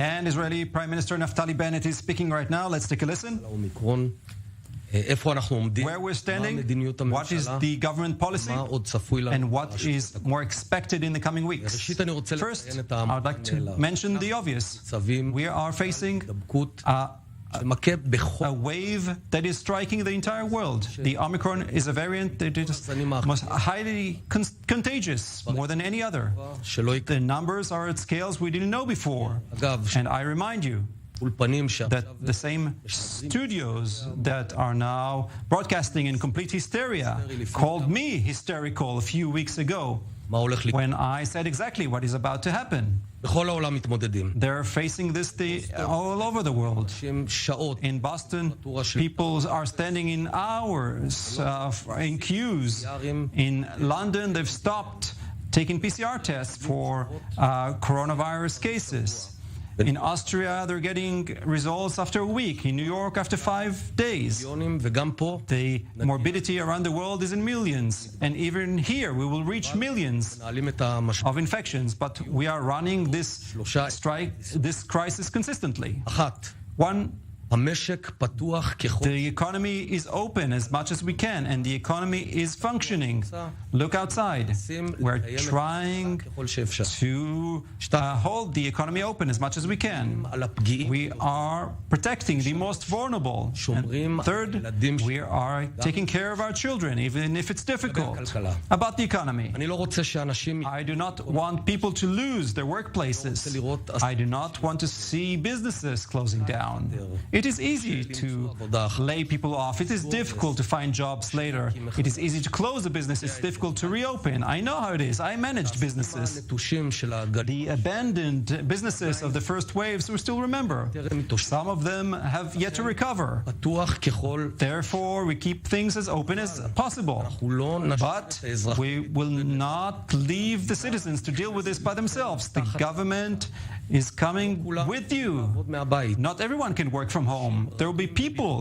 And Israeli Prime Minister Naftali Bennett is speaking right now. Let's take a listen. Where we're standing, what is the government policy, and what is more expected in the coming weeks. First, I would like to mention the obvious. We are facing a wave that is striking the entire world. The Omicron is a variant that is most highly contagious, more than any other. The numbers are at scales we didn't know before. And I remind you that the same studios that are now broadcasting in complete hysteria called me hysterical a few weeks ago when I said exactly what is about to happen. They're facing this all over the world. In Boston, people are standing in hours in queues. In London, they've stopped taking PCR tests for coronavirus cases. In Austria, they're getting results after a week. In New York, after 5 days. The morbidity around the world is in millions. And even here, we will reach millions of infections. But we are running this crisis consistently. One, the economy is open as much as we can, and the economy is functioning. Look outside. We're trying to hold the economy open as much as we can. We are protecting the most vulnerable. And third, we are taking care of our children, even if it's difficult. About the economy, I do not want people to lose their workplaces. I do not want to see businesses closing down. It is easy to lay people off. It is difficult to find jobs later. It is easy to close a business. It's difficult to reopen. I know how it is. I managed businesses. The abandoned businesses of the first waves we still remember. Some of them have yet to recover. Therefore, we keep things as open as possible. But we will not leave the citizens to deal with this by themselves. The government is coming with you. Not everyone can work from home. There will be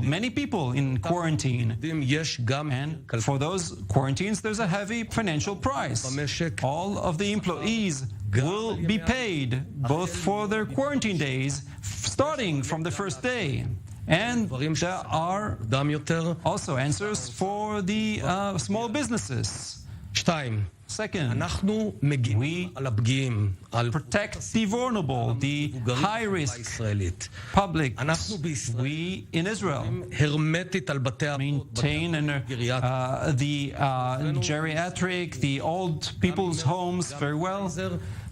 many people in quarantine. And for those quarantines, there's a heavy financial price. All of the employees will be paid, both for their quarantine days, starting from the first day. And there are also answers for the small businesses. Second, we protect the vulnerable, the high-risk public. We, in Israel, maintain the geriatric, the old people's homes very well.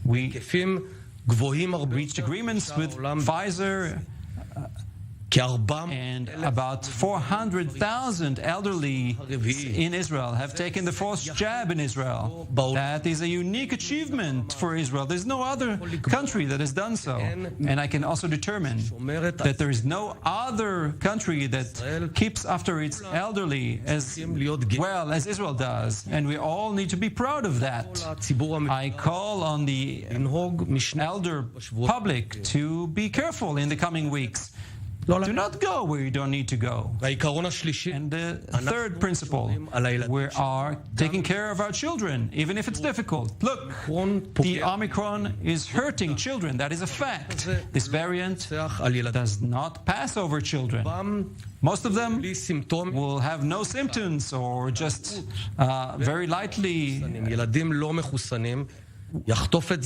We reached agreements with Pfizer, and about 400,000 elderly in Israel have taken the fourth jab in Israel. That is a unique achievement for Israel. There's no other country that has done so. And I can also determine that there is no other country that keeps after its elderly as well as Israel does. And we all need to be proud of that. I call on the elder public to be careful in the coming weeks. Do not go where you don't need to go. And the third principle, we are taking care of our children, even if it's difficult. Look, the Omicron is hurting children. That is a fact. This variant does not pass over children. Most of them will have no symptoms or just very lightly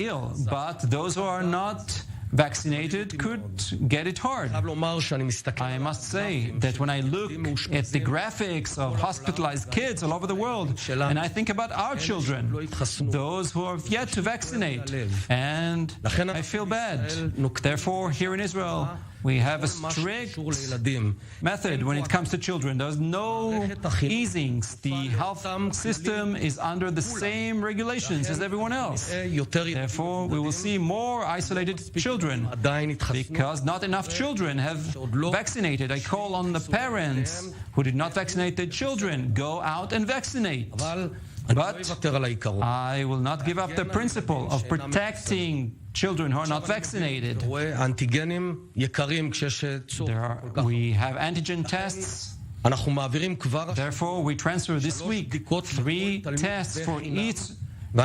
ill. But those who are not vaccinated could get it hard. I must say that when I look at the graphics of hospitalized kids all over the world, and I think about our children, those who have yet to vaccinate, and I feel bad. Therefore, here in Israel, we have a strict method when it comes to children. There's no easings. The health system is under the same regulations as everyone else. Therefore, we will see more isolated children because not enough children have vaccinated. I call on the parents who did not vaccinate their children, go out and vaccinate. But I will not give up the principle of protecting children who are not vaccinated. We have antigen tests. Therefore, we transfer this week 3 tests for each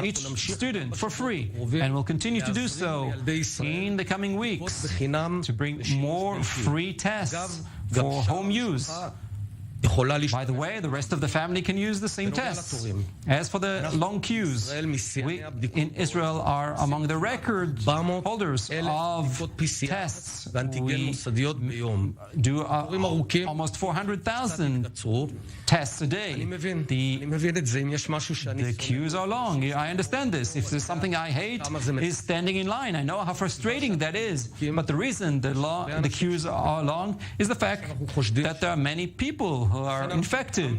each student for free, and will continue to do so in the coming weeks to bring more free tests for home use. By the way, the rest of the family can use the same tests. As for the long queues, we in Israel are among the record holders of tests. We do almost 400,000 tests a day. The queues are long. I understand this. If there's something I hate, is standing in line. I know how frustrating that is. But the reason the queues are long is the fact that there are many people who are infected.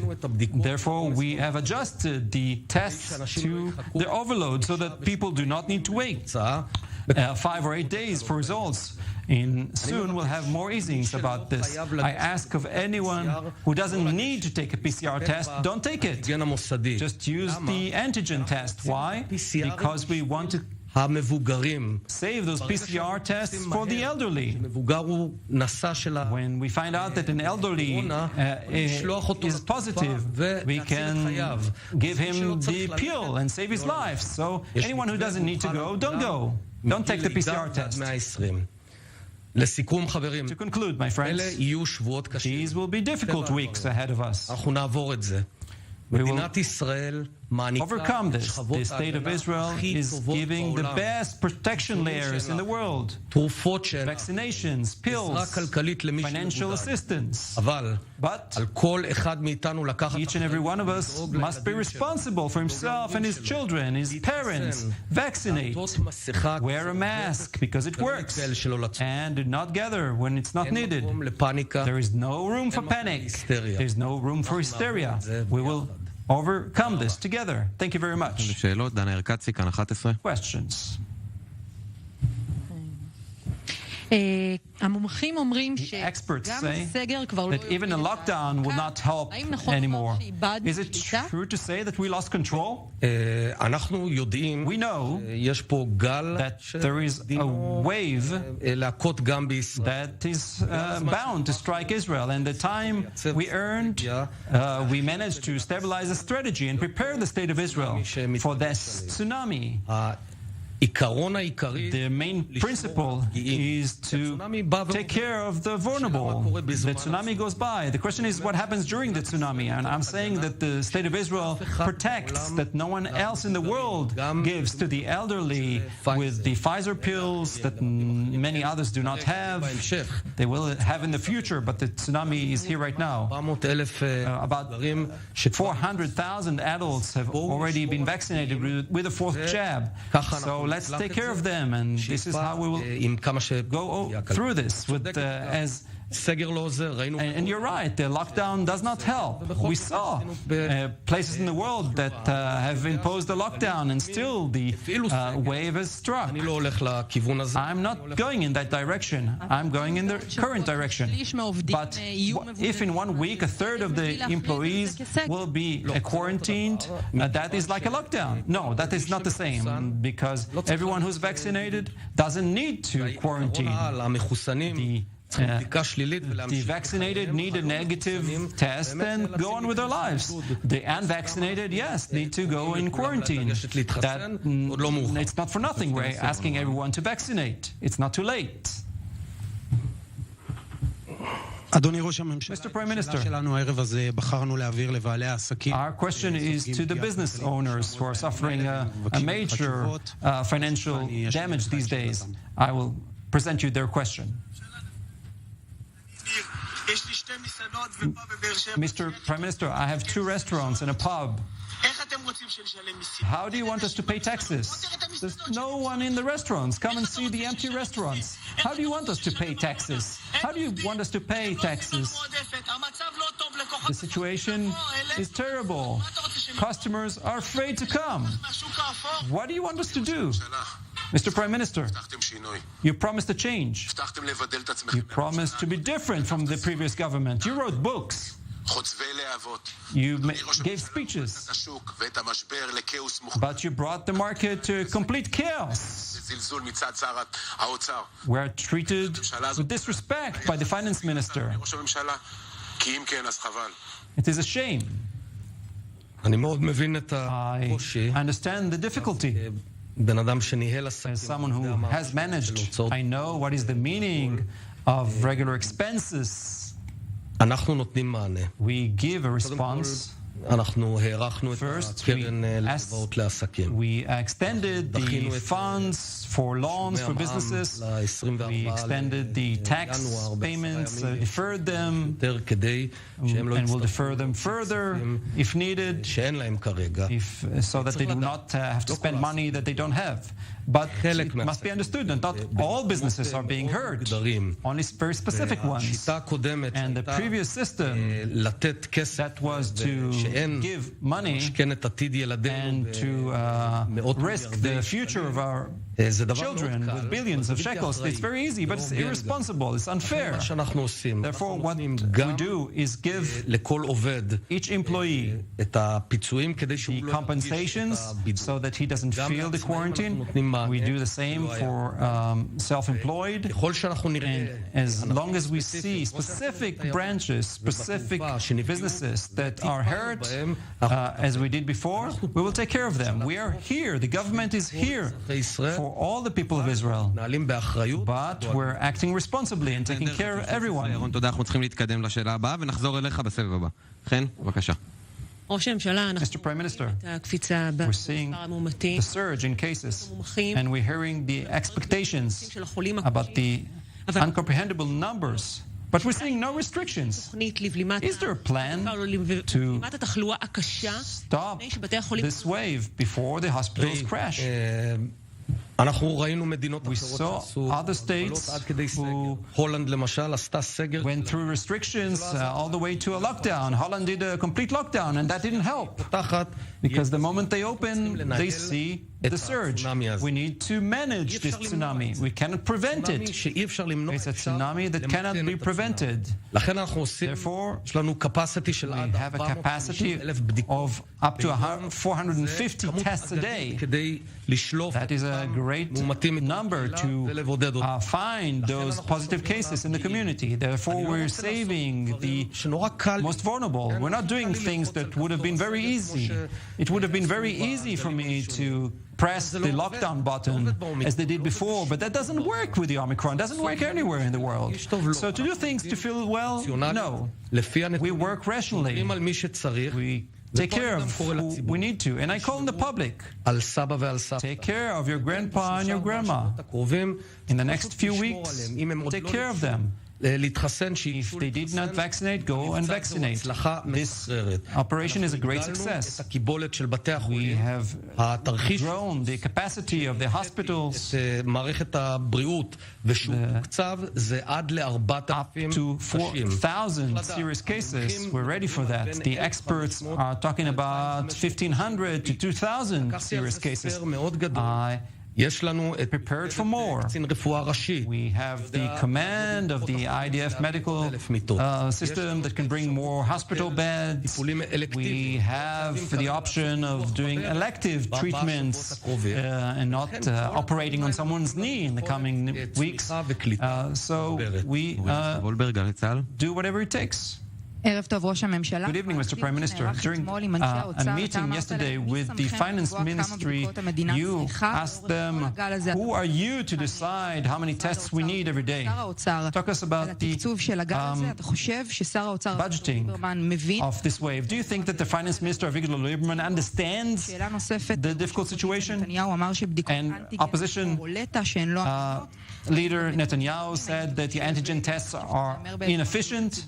Therefore, we have adjusted the tests to the overload so that people do not need to wait 5 or 8 days for results. Soon we'll have more easings about this. I ask of anyone who doesn't need to take a PCR test, don't take it. Just use the antigen test. Why? Because we want to save those PCR tests for the elderly. When we find out that an elderly is positive, we can give him the pill and save his life. So anyone who doesn't need to go, don't go. Don't take the PCR test. To conclude, my friends, these will be difficult weeks ahead of us. We will overcome this. The state of Israel is giving the best protection layers in the world. Vaccinations, pills, financial assistance. But each and every one of us must be responsible for himself and his children, his parents. Vaccinate. Wear a mask because it works. And do not gather when it's not needed. There is no room for panic. There is no room for hysteria. We will overcome this together. Thank you very much. Questions? Experts say that even a lockdown will not help anymore. Is it true to say that we lost control? We know that there is a wave that is bound to strike Israel, and the time we earned, we managed to stabilize the strategy and prepare the state of Israel for this tsunami. The main principle is to take care of the vulnerable. The tsunami goes by. The question is what happens during the tsunami. And I'm saying that the state of Israel protects, that no one else in the world gives to the elderly with the Pfizer pills that many others do not have. They will have in the future, but the tsunami is here right now. About 400,000 adults have already been vaccinated with the 4th jab. So let's take care of them, and this is how we will go through this. And you're right, the lockdown does not help. We saw places in the world that have imposed a lockdown, and still the wave has struck. I'm not going in that direction. I'm going in the current direction. But if in 1 week a third of the employees will be quarantined, that is like a lockdown. No, that is not the same, because everyone who's vaccinated doesn't need to quarantine. The vaccinated need a negative test and go on with their lives. The unvaccinated, yes, need to go in quarantine. It's not for nothing. We're asking everyone to vaccinate. It's not too late. Mr. Prime Minister, our question is to the business owners who are suffering a major financial damage these days. I will present you their question. Mr. Prime Minister, I have 2 restaurants and a pub. How do you want us to pay taxes? There's no one in the restaurants. Come and see the empty restaurants. How do you want us to pay taxes? How do you want us to pay taxes? The situation is terrible. Customers are afraid to come. What do you want us to do? Mr. Prime Minister, you promised a change. You promised to be different from the previous government. You wrote books. You gave speeches. But you brought the market to complete chaos. We're treated with disrespect by the finance minister. It is a shame. I understand the difficulty. As someone who has managed, I know what is the meaning of regular expenses. We give a response. First, we extended the funds for loans for businesses. We extended the tax payments, deferred them, and will defer them further if needed, so that they do not have to spend money that they don't have. But it must be understood that not all businesses are being hurt, only very specific ones. And the previous system that was to give money and to risk the future of our children with billions of shekels, it's very easy, but it's irresponsible, it's unfair. Therefore, what we do is give each employee the compensations so that he doesn't feel the quarantine. We do the same for self-employed. And as long as we see specific branches, specific businesses that are hurt, as we did before, we will take care of them. We are here. The government is here for all the people of Israel. But we're acting responsibly and taking care of everyone. Mr. Prime Minister, we're seeing the surge in cases, and we're hearing the expectations about the incomprehensible numbers. But we're seeing no restrictions. Is there a plan to stop this wave before the hospitals crash? We saw other states who went through restrictions all the way to a lockdown. Holland did a complete lockdown, and that didn't help. Because the moment they open, they see the surge. We need to manage this tsunami. We cannot prevent it. It's a tsunami that cannot be prevented. Therefore, we have a capacity of up to 450 tests a day. That is a great number to find those positive cases in the community. Therefore, we're saving the most vulnerable. We're not doing things that would have been very easy. It would have been very easy for me to press the lockdown button as they did before, but that doesn't work with the Omicron. It doesn't work anywhere in the world. So to do things to feel well, no. We work rationally. We take care of who we need to. And I call on the public. Take care of your grandpa and your grandma. In the next few weeks, take care of them. If they did not vaccinate, go and vaccinate. This operation is a great success. We have grown the capacity of the hospitals up to 4,000 serious cases. We're ready for that. The experts are talking about 1,500 to 2,000 serious cases. Prepared for more. We have the command of the IDF medical system that can bring more hospital beds. We have the option of doing elective treatments and not operating on someone's knee in the coming weeks. So we do whatever it takes. Good evening, Mr. Prime Minister. During a meeting yesterday with the Finance Ministry, you asked them, who are you to decide how many tests we need every day? Talk us about the budgeting of this wave. Do you think that the Finance Minister, Avigdor Lieberman, understands the difficult situation? And opposition leader Netanyahu said that the antigen tests are inefficient.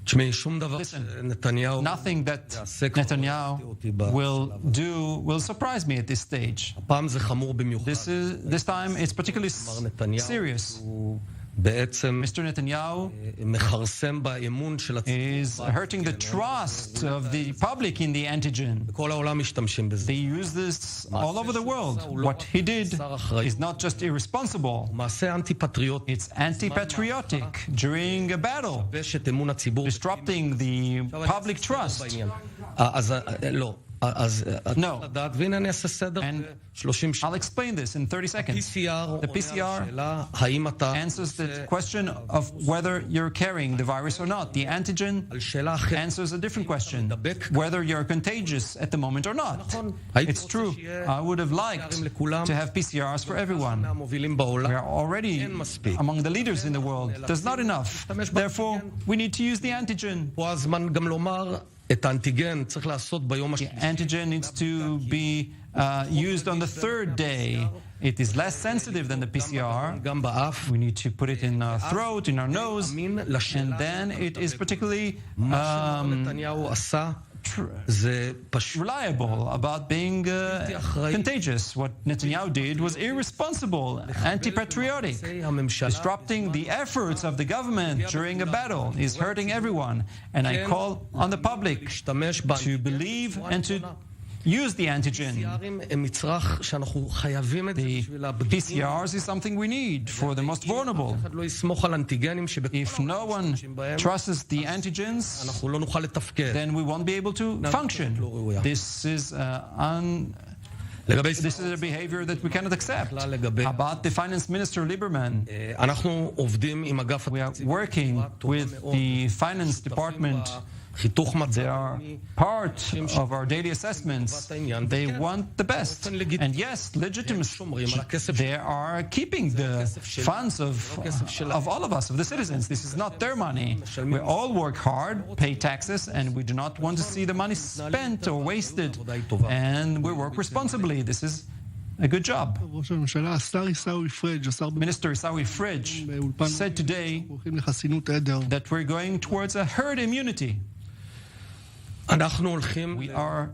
Listen, nothing that Netanyahu will do will surprise me at this stage. This time it's particularly serious. Mr. Netanyahu is hurting the trust of the public in the antigen. They use this all over the world. What he did is not just irresponsible, it's anti-patriotic during a battle, disrupting the public trust. No. And I'll explain this in 30 seconds. The PCR answers the question of whether you're carrying the virus or not. The antigen answers a different question, whether you're contagious at the moment or not. It's true. I would have liked to have PCRs for everyone. We are already among the leaders in the world. There's not enough. Therefore, we need to use the antigen. The antigen needs to be used on the third day. It is less sensitive than the PCR. We need to put it in our throat, in our nose, and then it is particularly reliable about being contagious. What Netanyahu did was irresponsible, anti-patriotic, disrupting the efforts of the government during a battle. Is hurting everyone. And I call on the public to believe and to use the antigen. The PCRs is something we need for the most vulnerable. If no one trusts the antigens, then we won't be able to function. This is a behavior that we cannot accept. About the finance minister Lieberman, we are working with the finance department. They are part of our daily assessments. They want the best. And yes, legitimately, they are keeping the funds of all of us, of the citizens. This is not their money. We all work hard, pay taxes, and we do not want to see the money spent or wasted. And we work responsibly. This is a good job. Minister Isawi Fridge said today that we're going towards a herd immunity. We are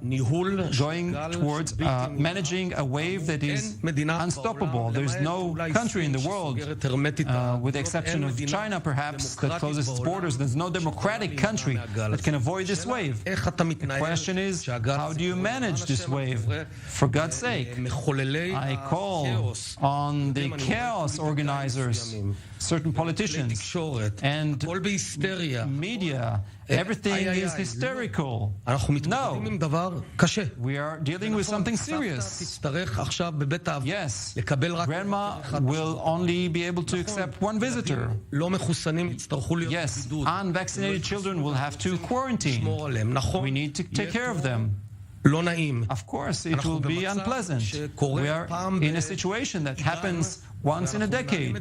going towards managing a wave that is unstoppable. There's no country in the world, with the exception of China perhaps, that closes its borders. There's no democratic country that can avoid this wave. The question is, how do you manage this wave? For God's sake, I call on the chaos organizers, certain politicians, and media. Everything is hysterical. No. We are dealing with something serious. Yes. Grandma will only be able to accept one visitor. Yes. Unvaccinated children will have to quarantine. We need to take care of them. Of course, it will be unpleasant. We are in a situation that happens once in a decade,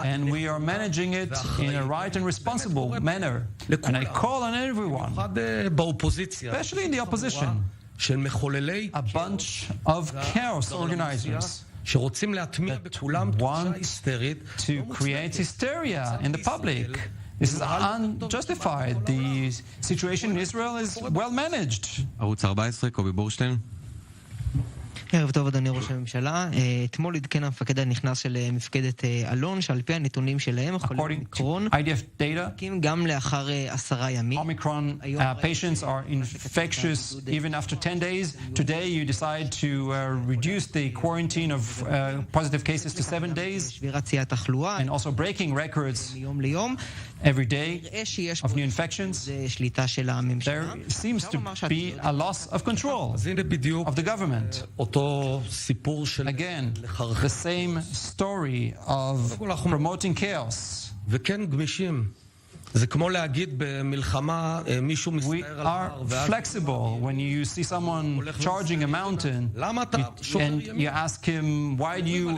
and we are managing it in a right and responsible manner. And I call on everyone, especially in the opposition, a bunch of chaos organizers that want to create hysteria in the public. This is unjustified. The situation in Israel is well managed. ערוץ 14, קובי בורשטיין. ערב טוב, אדוני ראש הממשלה. אתמול עדכן המפקד הנכנס של מפקדת אלון, שעל פי הנתונים שלהם, חולים אומיקרון, נדבקים גם לאחר 10 ימים. Omicron patients are infectious even after 10 days. Today you decide to reduce the quarantine of positive cases to 7 days. שבירת שיאי התחלואה. And also breaking records מיום ליום. Every day of new infections. There seems to be a loss of control of the government. Again, the same story of promoting chaos. We are flexible. When you see someone charging a mountain and you ask him, why do you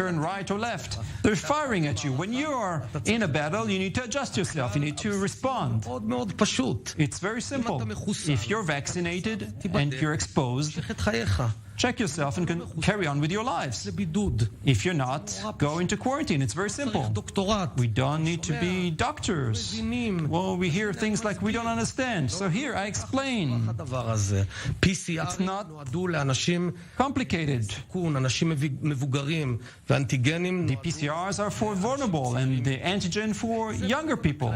turn right or left? They're firing at you. When you are in a battle, you need to adjust yourself. You need to respond. It's very simple. If you're vaccinated and you're exposed, check yourself and can carry on with your lives. If you're not, go into quarantine. It's very simple. We don't need to be doctors. Well, we hear things like we don't understand. So here I explain. It's not complicated. The PCRs are for vulnerable and the antigen for younger people.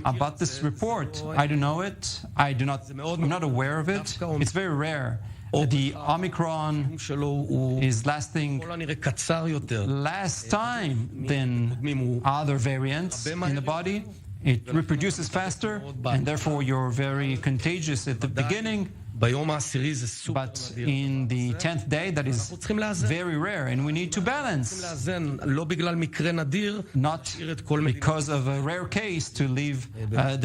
About this report, I don't know it. I'm not aware of it. It's very rare. The Omicron is lasting less time than other variants in the body. it reproduces faster, and therefore you're very contagious at the beginning. But in the 10th day, that is very rare, and we need to balance. Not because of a rare case to leave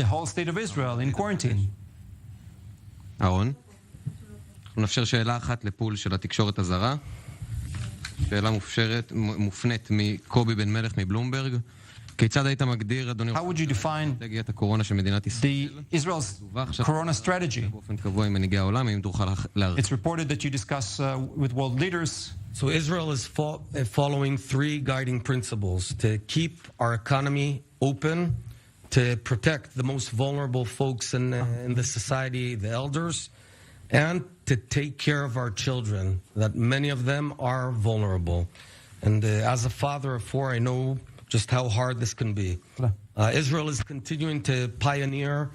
the whole state of Israel in quarantine. אהרון, אנחנו נאפשר שאלה אחת לפול של התקשורת הזרה. שאלה מופנית מקובי בן מלך מבלומברג. כיצד היית מגדיר, אדוני, אסטרטגיית הקורונה של מדינת ישראל? Israel's corona strategy. באופן קבוע עם מנהיגי העולם, אם תוכל להרחיב. It's reported that you discuss with world leaders. So Israel is following three guiding principles: to keep our economy open, to protect the most vulnerable folks in the society, the elders, and to take care of our children, that many of them are vulnerable. And as a father of four, I know just how hard this can be. Israel is continuing to pioneer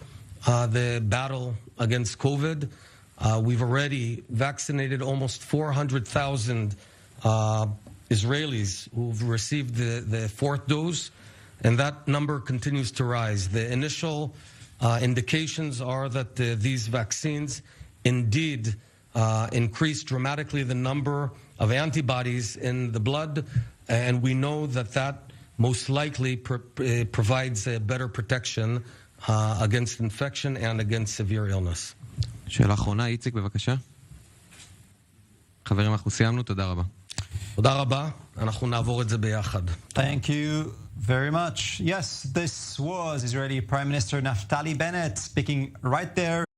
the battle against COVID. We've already vaccinated almost 400,000 Israelis who've received the fourth dose, and that number continues to rise. The initial indications are that these vaccines indeed increase dramatically the number of antibodies in the blood, and we know that that most likely provides a better protection against infection and against severe illness. שאלה אחרונה, איציק, בבקשה. חברים, אנחנו סיימנו, תודה רבה. תודה רבה, אנחנו נעבור את זה ביחד. Thank you very much. Yes, this was Israeli Prime Minister Naftali Bennett speaking right there